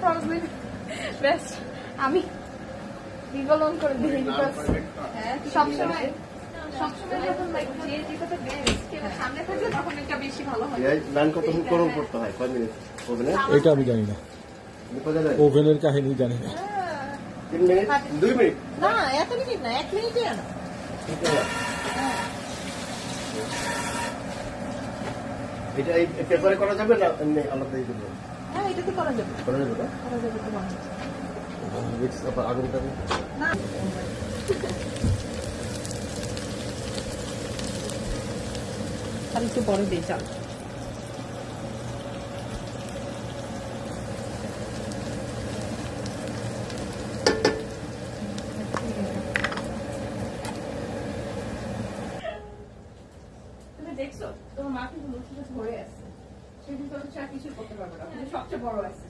Probably best. আমি Google on করে দিই বিকজ সবসময় যখন লাইক যে যেটাতে বেস্ট কেবল সামনে থাকলে তখন এটা বেশি ভালো হয়। নান কতক্ষণ গরম করতে হয়, কয় মিনিট ওভেনে? এটা আমি জানি না, ওভেনের কাহিনী জানি না। 3 মিনিট 2 মিনিট না, এত মিনিট না, 1 মিনিটই না। এটা এই পেপারে করা যাবে না এমনি আলাদাই করব? হ্যাঁ, এটা তো করা যাবে, করা যাবে না? করা যাবে তো মনে হয়। মিক্স আবার আগুনটা না, তাহলে একটু পরে দিয়ে চাল। তুমি দেখছো তোমার মা কিন্তু লুচিটা ধরে আছে, সেদিন তো কিছু করতে পারবে না, সবচেয়ে বড় আছে।